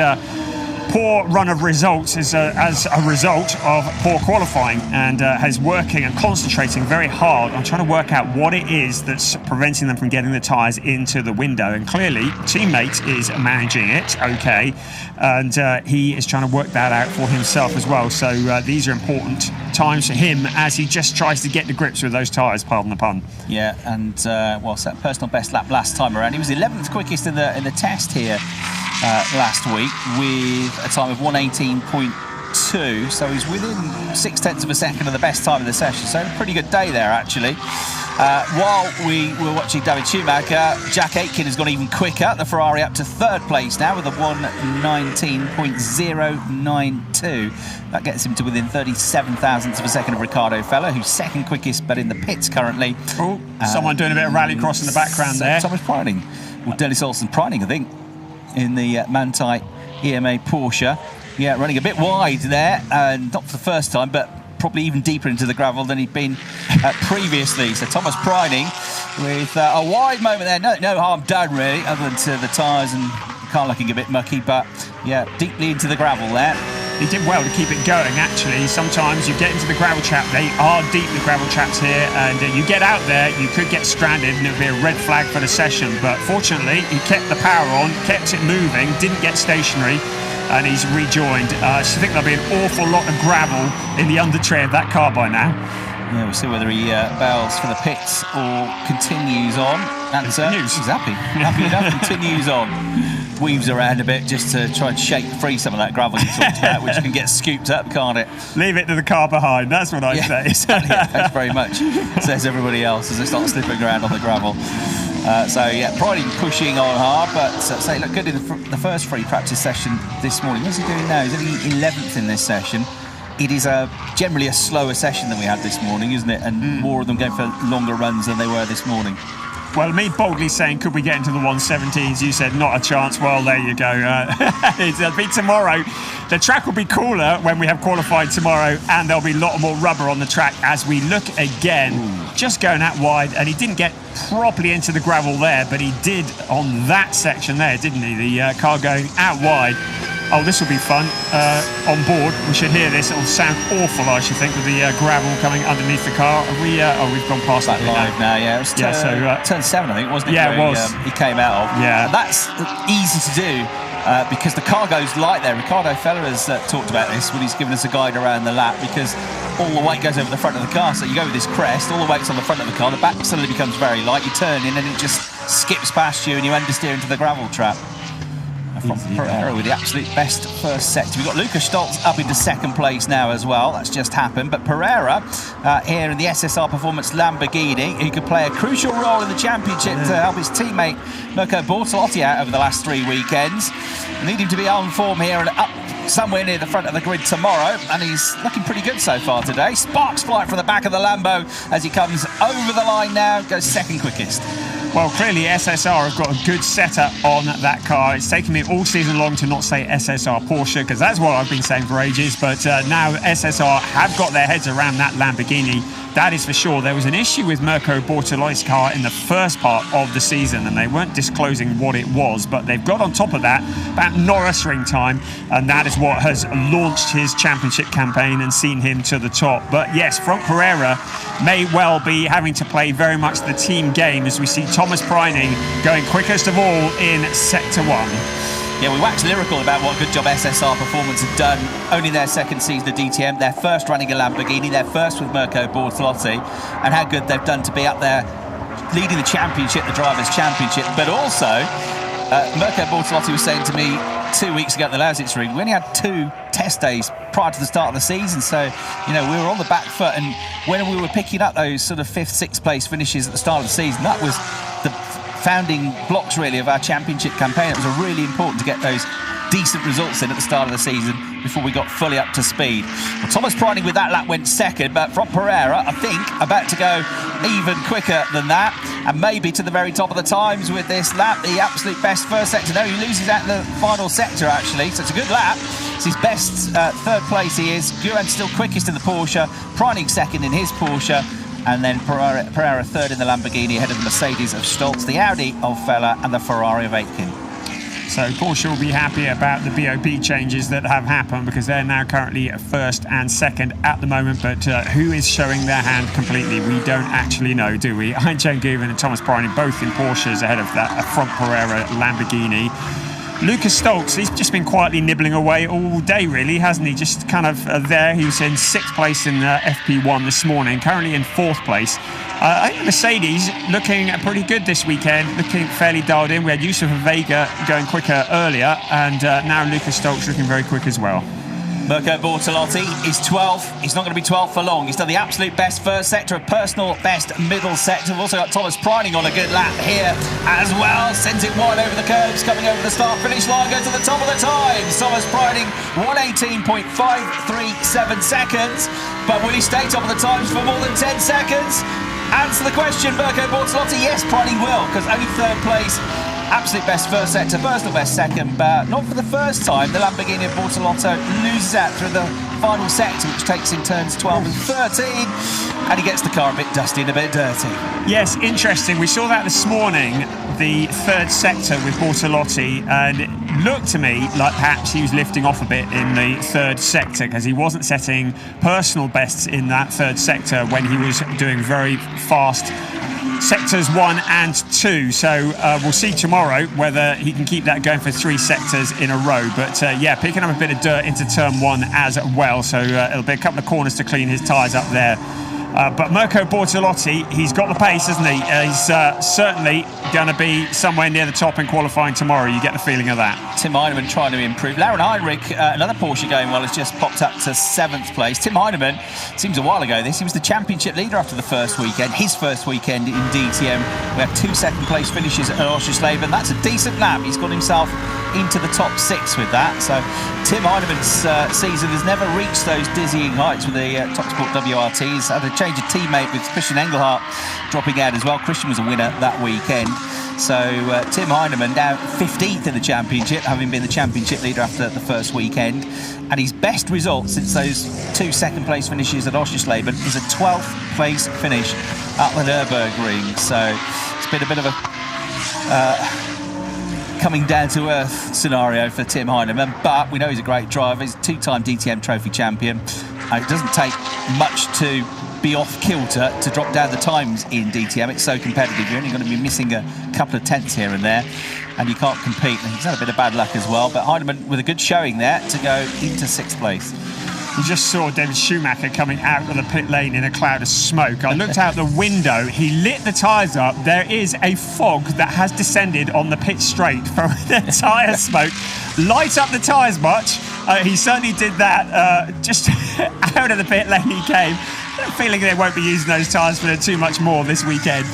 poor run of results is as a result of poor qualifying, and is working and concentrating very hard on trying to work out what it is that's preventing them from getting the tyres into the window. And clearly, teammate is managing it okay, and he is trying to work that out for himself as well. So these are important times for him as he just tries to get to grips with those tyres, pardon the pun. Yeah, and set personal best lap last time around. He was 11th quickest in the test here last week with a time of 1:18.2, so he's within 0.6 of a second of the best time of the session. So a pretty good day there, actually. While we were watching David Schumacher, Jack Aitken has gone even quicker. The Ferrari up to third place now with a 1:19.092. That gets him to within 37 thousandths of a second of Riccardo Feller, who's second quickest but in the pits currently. Oh, someone doing a bit of rallycross in the background there. Thomas Preining, or Dennis Olsen Preining, I think, in the Manthey EMA Porsche. Yeah, running a bit wide there, and not for the first time, but probably even deeper into the gravel than he'd been previously. So Thomas Preining with a wide moment there. No harm done, really, other than to the tyres and the car looking a bit mucky, but yeah, deeply into the gravel there. He did well to keep it going, actually. Sometimes you get into the gravel trap. They are deep, the gravel traps here, and you get out there, you could get stranded and it would be a red flag for the session. But fortunately, he kept the power on, kept it moving, didn't get stationary, and he's rejoined. I think there'll be an awful lot of gravel in the undertray of that car by now. Yeah, we'll see whether he bails for the pits or continues on. Continues. He's happy enough, continues on. Weaves around a bit just to try and shake free some of that gravel you talked about, which can get scooped up, can't it? Leave it to the car behind, that's what I say. Exactly. Thanks very much, says everybody else as they start slipping around on the gravel. Preining pushing on hard, but say look good in the first free practice session this morning. What's he doing now? He's only 11th in this session. It is generally a slower session than we had this morning, isn't it? And more of them going for longer runs than they were this morning. Well, me boldly saying, could we get into the 117s? You said, not a chance. Well, there you go. It'll be tomorrow. The track will be cooler when we have qualified tomorrow, and there'll be a lot more rubber on the track as we look again. Just going out wide, and he didn't get properly into the gravel there, but he did on that section there, didn't he? The car going out wide. Oh, this will be fun. On board, we should hear this. It'll sound awful, I should think, with the gravel coming underneath the car. We've gone past that live now. Yeah, it was turn 7, I think, wasn't it? Yeah, it was. He came out of. Yeah, and that's easy to do because the car goes light there. Riccardo Feller has talked about this when he's given us a guide around the lap, because all the weight goes over the front of the car. So you go with this crest, all the weight's on the front of the car. The back suddenly becomes very light. You turn in, and it just skips past you, and you understeer into the gravel trap. From Pereira with the absolute best first sector. We've got Lucas Stoltz up into second place now as well. That's just happened. But Pereira here in the SSR Performance Lamborghini, who could play a crucial role in the championship to help his teammate Mirko Bortolotti out over the last 3 weekends. Need him to be on form here and up somewhere near the front of the grid tomorrow, and he's looking pretty good so far today. Sparks fly from the back of the Lambo as he comes over the line now, goes second quickest. Well, clearly SSR have got a good setup on that car. It's taken me all season long to not say SSR Porsche, because that's what I've been saying for ages, but now SSR have got their heads around that Lamborghini. That is for sure. There was an issue with Mirko Bortolotti's car in the first part of the season, and they weren't disclosing what it was, but they've got on top of that about Norrisring time, and that is what has launched his championship campaign and seen him to the top. But yes, Frank Pereira may well be having to play very much the team game as we see Thomas Preining going quickest of all in Sector 1. Yeah, we waxed lyrical about what a good job SSR Performance have done only their second season of DTM, their first running a Lamborghini, their first with Mirko Bortolotti, and how good they've done to be up there leading the championship, the Drivers' Championship. But also, Mirko Bortolotti was saying to me 2 weeks ago at the Sachsenring. We only had 2 test days prior to the start of the season, so we were on the back foot. And when we were picking up those sort of 5th, 6th place finishes at the start of the season, that was the founding blocks really of our championship campaign. It was really important to get those decent results in at the start of the season before we got fully up to speed. Well, Thomas Preining with that lap went second, but from Pereira, I think, about to go even quicker than that, and maybe to the very top of the times with this lap, the absolute best first sector. No, he loses out in the final sector, actually, so it's a good lap. It's his best 3rd place he is. Guran's still quickest in the Porsche, Preining second in his Porsche, and then Pereira 3rd in the Lamborghini ahead of the Mercedes of Stoltz, the Audi of Feller, and the Ferrari of Aitken. So Porsche will be happy about the BOP changes that have happened, because they're now currently 1st and 2nd at the moment. But who is showing their hand completely? We don't actually know, do we? Hein-Jan Guven and Thomas Preining both in Porsches ahead of that front Pereira Lamborghini. Lucas Stoltz, he's just been quietly nibbling away all day, really, hasn't he? Just kind of there. He was in 6th place in FP1 this morning, currently in 4th place. I think Mercedes looking pretty good this weekend, looking fairly dialed in. We had Yusufa Vega going quicker earlier, and now Lucas Stoltz looking very quick as well. Mirko Bortolotti is 12th. He's not going to be 12th for long. He's done the absolute best first sector, a personal best middle sector. We've also got Thomas Preining on a good lap here as well. Sends it wide over the curbs, coming over the start-finish line, goes to the top of the times. Thomas Preining, 1:18.537 seconds. But will he stay top of the times for more than 10 seconds? Answer the question, Mirko Bortolotti. Yes, Preining will, because only 3rd place. Absolute best first sector, personal best second, but not for the first time. The Lamborghini of Bortolotto loses out through the final sector, which takes in turns 12 and 13, and he gets the car a bit dusty and a bit dirty. Yes, interesting. We saw that this morning, the 3rd sector with Bortolotti, and it looked to me like perhaps he was lifting off a bit in the 3rd sector, because he wasn't setting personal bests in that 3rd sector when he was doing very fast sectors 1 and 2, so we'll see tomorrow whether he can keep that going for 3 sectors in a row. But yeah, picking up a bit of dirt into turn 1 as well, so it'll be a couple of corners to clean his tyres up there. But Mirko Bortolotti, he's got the pace, hasn't he? He's certainly going to be somewhere near the top in qualifying tomorrow. You get the feeling of that. Tim Heinemann trying to improve. Lauren Heinrich, another Porsche going well, has just popped up to 7th place. Tim Heinemann, seems a while ago this, he was the championship leader after the first weekend, his first weekend in DTM. We had 2 2nd place finishes at Oschersleben. That's a decent lap. He's got himself into the top 6 with that. So Tim Heinemann's season has never reached those dizzying heights with the Top Sport WRT. He's had a change of teammate with Christian Engelhardt dropping out as well. Christian was a winner that weekend. So Tim Heinemann now 15th in the championship, having been the championship leader after the first weekend. And his best result since those 2 2nd place finishes at Oschersleben is a 12th place finish at the Nürburgring. So it's been a bit of a coming down to earth scenario for Tim Heinemann, but we know he's a great driver. He's a 2-time DTM trophy champion. It doesn't take much to be off kilter to drop down the times in DTM. It's so competitive. You're only going to be missing a couple of tenths here and there, and you can't compete. And he's had a bit of bad luck as well, but Heinemann with a good showing there to go into 6th place. You just saw David Schumacher coming out of the pit lane in a cloud of smoke. I looked out the window. He lit the tyres up. There is a fog that has descended on the pit straight from the tyre smoke. Light up the tyres much. He certainly did that. Just out of the pit lane he came. I'm feeling they won't be using those tyres for too much more this weekend.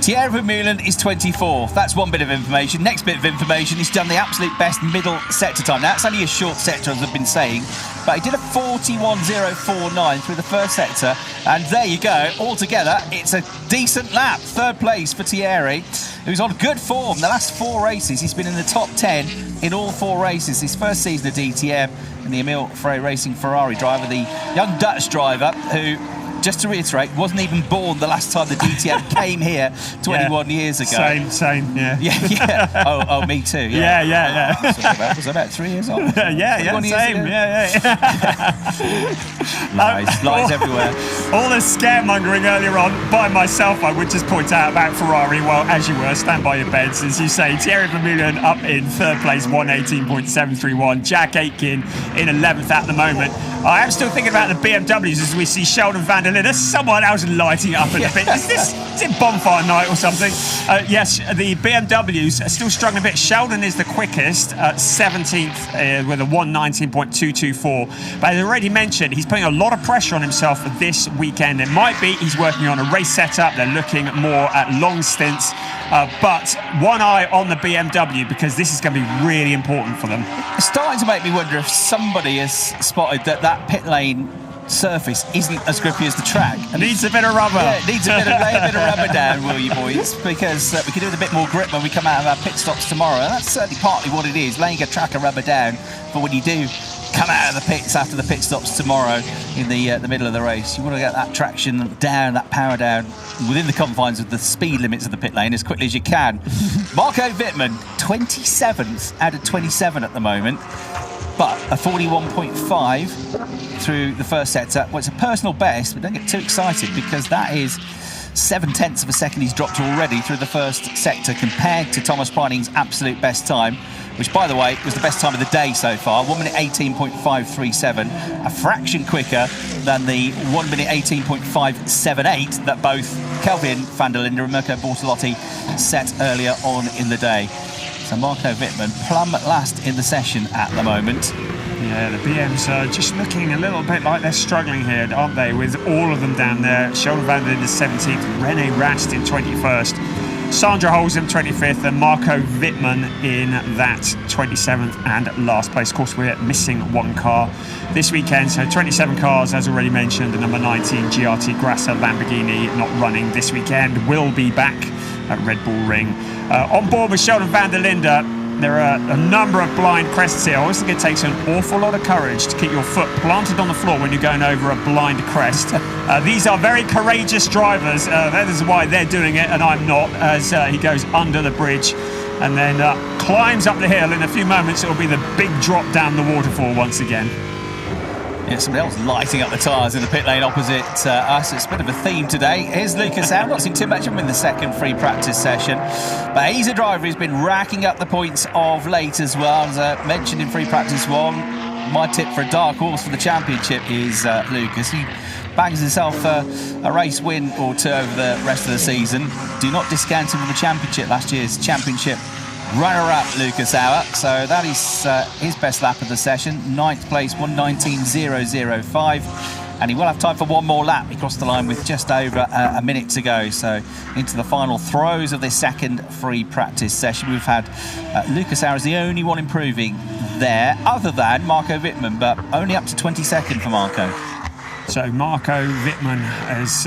Thierry Vermeulen is 24th. That's one bit of information. Next bit of information, he's done the absolute best middle sector time. Now, it's only a short sector, as I've been saying, but he did a 41.049 through the first sector, and there you go. Altogether, it's a decent lap. 3rd place for Thierry, who's on good form. The last 4 races, he's been in the top 10 in all 4 races. His first season of DTM, and the Emil Frey Racing Ferrari driver, the young Dutch driver, who, just to reiterate, wasn't even born the last time the DTM came here 21 years ago. Same, yeah. Yeah. Oh, me too. Yeah. Was I about 3 years old? Yeah, same. Yeah. Lies everywhere. All the scaremongering earlier on by myself, I would just point out about Ferrari. Well, as you were, stand by your beds. As you say, Thierry Vermeulen up in third place, 118.731. Jack Aitken in 11th at the moment. I am still thinking about the BMWs as we see Sheldon van der Linde. Someone else lighting up in a bit. Is it bonfire night or something? Yes, the BMWs are still struggling a bit. Sheldon is the quickest at 17th with a 119.224. But as already mentioned, he's putting a lot of pressure on himself this weekend. It might be he's working on a race setup. They're looking more at long stints. But one eye on the BMW because this is going to be really important for them. It's starting to make me wonder if somebody has spotted that pit lane surface isn't as grippy as the track. And needs a bit of rubber. Yeah, it needs a bit of rubber down, will you boys? Because we can do with a bit more grip when we come out of our pit stops tomorrow. And that's certainly partly what it is, laying a track of rubber down for when you do come out of the pits after the pit stops tomorrow in the middle of the race. You want to get that traction down, that power down within the confines of the speed limits of the pit lane as quickly as you can. Marco Wittmann, 27th out of 27 at the moment, but a 41.5 through the first sector. Well, it's a personal best, but don't get too excited because that is 0.7 of a second he's dropped already through the first sector compared to Thomas Preining's absolute best time, which, by the way, was the best time of the day so far, 1 minute 18.537, a fraction quicker than the 1 minute 18.578 that both Kelvin van der Linde and Mirko Bortolotti set earlier on in the day. So Marco Wittmann plumb last in the session at the moment. Yeah, the BMs are just looking a little bit like they're struggling here, aren't they? With all of them down there. Sheldon van der Linde 17th, René Rast in 21st. Sandra Holzem 25th and Marco Wittmann in that 27th and last place. Of course, we're missing one car this weekend, so 27 cars, as already mentioned. The number 19 GRT Grasser Lamborghini not running this weekend, will be back at Red Bull Ring. On board with Sheldon van der Linde, there are a number of blind crests here. I always think it takes an awful lot of courage to keep your foot planted on the floor when you're going over a blind crest. These are very courageous drivers. That is why they're doing it and I'm not, as he goes under the bridge and then climbs up the hill. In a few moments, it'll be the big drop down the waterfall once again. Yeah, somebody else lighting up the tyres in the pit lane opposite us. It's a bit of a theme today. Here's Lucas I've not seen too much of him in the second free practice session, but he's a driver who's been racking up the points of late as well. As mentioned in free practice one, my tip for a dark horse for the championship is Lucas. He bangs himself a race win or two over the rest of the season. Do not discount him from the championship, last year's championship runner-up Lucas Auer. So that is his best lap of the session, 9th place, 119.005, and he will have time for one more lap. He crossed the line with just over a minute to go, so into the final throes of this second free practice session. We've had Lucas Auer is the only one improving there, other than Marco Wittmann, but only up to 22nd for Marco. So Marco Wittmann is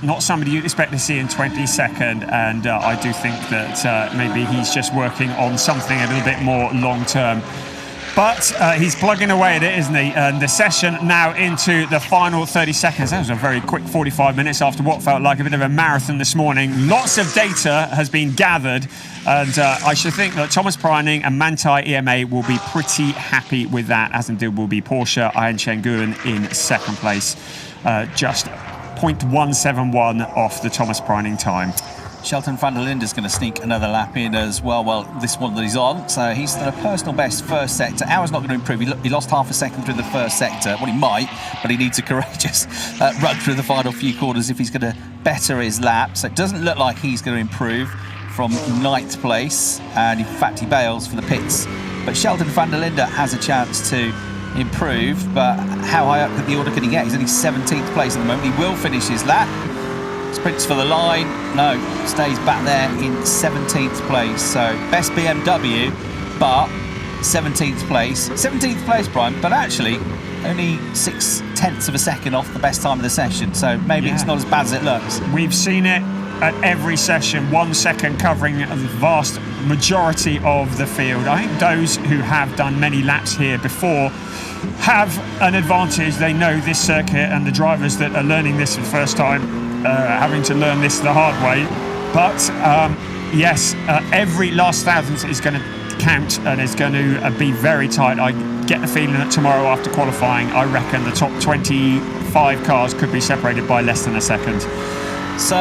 not somebody you'd expect to see in 22nd, and I do think that maybe he's just working on something a little bit more long-term. But he's plugging away at it, isn't he? And the session now into the final 30 seconds. That was a very quick 45 minutes after what felt like a bit of a marathon this morning. Lots of data has been gathered, and I should think that Thomas Preining and Manthey EMA will be pretty happy with that, as indeed will be Porsche Ayan Shengun in second place. Just 0.171 off the Thomas Preining time. Sheldon van der Linde is going to sneak another lap in as well. Well, this one that he's on, so he's done a personal best first sector. Auer's not going to improve. He lost half a second through the first sector. Well, he might, but he needs a courageous run through the final few quarters if he's going to better his lap. So it doesn't look like he's going to improve from 9th place, and in fact he bails for the pits. But Sheldon van der Linde has a chance to improve, but how high up the order can he get? He's only 17th place at the moment. He will finish his lap. Sprints for the line. No, stays back there in 17th place. So best BMW, but 17th place. 17th place, Brian, but actually only 0.6 of a second off the best time of the session. So maybe it's not as bad as it looks. We've seen it at every session, 1 second covering the vast majority of the field. I think those who have done many laps here before have an advantage. They know this circuit, and the drivers that are learning this for the first time having to learn this the hard way. But yes, every last thousandth is going to count and is going to be very tight. I get the feeling that tomorrow after qualifying, I reckon the top 25 5 cars could be separated by less than a second. So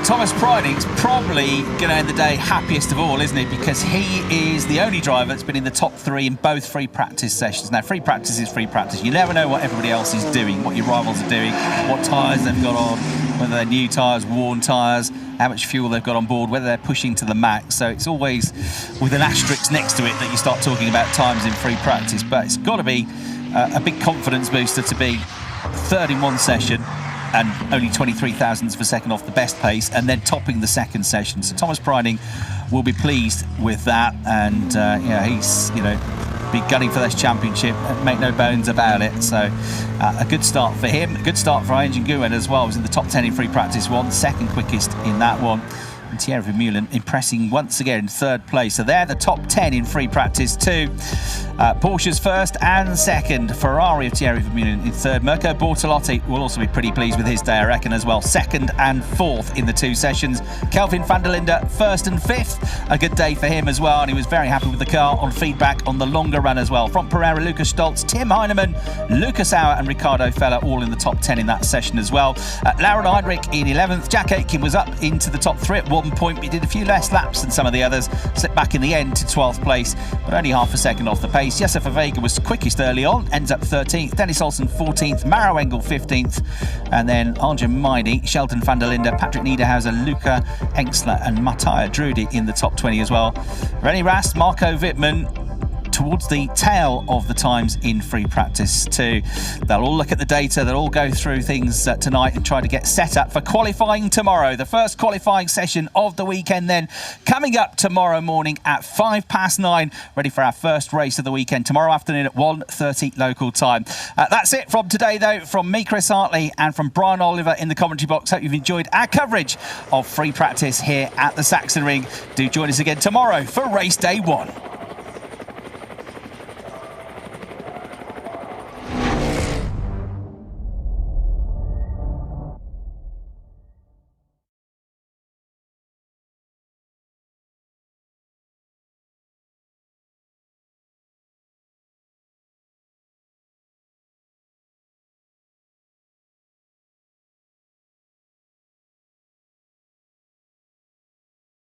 Thomas Priding's probably going to end the day happiest of all, isn't he? Because he is the only driver that's been in the top 3 in both free practice sessions. Now, free practice is free practice. You never know what everybody else is doing, what your rivals are doing, what tyres they've got on, whether they're new tyres, worn tyres, how much fuel they've got on board, whether they're pushing to the max. So it's always with an asterisk next to it that you start talking about times in free practice. But it's got to be a big confidence booster to be third in one session and only 23 thousandths of a second off the best pace, and then topping the second session. So Thomas Priding will be pleased with that, and he's be gunning for this championship, make no bones about it. So a good start for him, a good start for Engine Nguyen as well. Was in the top 10 in free practice 1, second quickest in that one. And Thierry Vermeulen impressing once again in third place. So they're the top 10 in free practice 2. Porsche's first and second. Ferrari of Thierry Vermeulen in third. Mirko Bortolotti will also be pretty pleased with his day, I reckon, as well. Second and fourth in the 2 sessions. Kelvin van der Linde, first and fifth. A good day for him as well, and he was very happy with the car on feedback on the longer run as well. From Pereira, Lucas Stoltz, Tim Heinemann, Lucas Auer and Ricardo Feller all in the top 10 in that session as well. Lauren Heinrich in 11th. Jack Aitken was up into the top 3 at 1 point, but he did a few less laps than some of the others. Slipped back in the end to 12th place, but only half a second off the pace. Josef Vega was quickest early on, ends up 13th. Dennis Olsen 14th, Maro Engel 15th, and then Arjun Maini, Sheldon van der Linde, Patrick Niederhauser, Luca Engsler and Mattia Drudy in the top 20 as well. Rennie Rast, Marco Wittmann towards the tail of the times in free practice 2. They'll all look at the data, they'll all go through things tonight and try to get set up for qualifying tomorrow. The first qualifying session of the weekend then coming up tomorrow morning at 9:05, ready for our first race of the weekend tomorrow afternoon at 1:30 local time. That's it from today though, from me, Chris Hartley, and from Brian Oliver in the commentary box. Hope you've enjoyed our coverage of free practice here at the Sachsenring. Do join us again tomorrow for race day 1.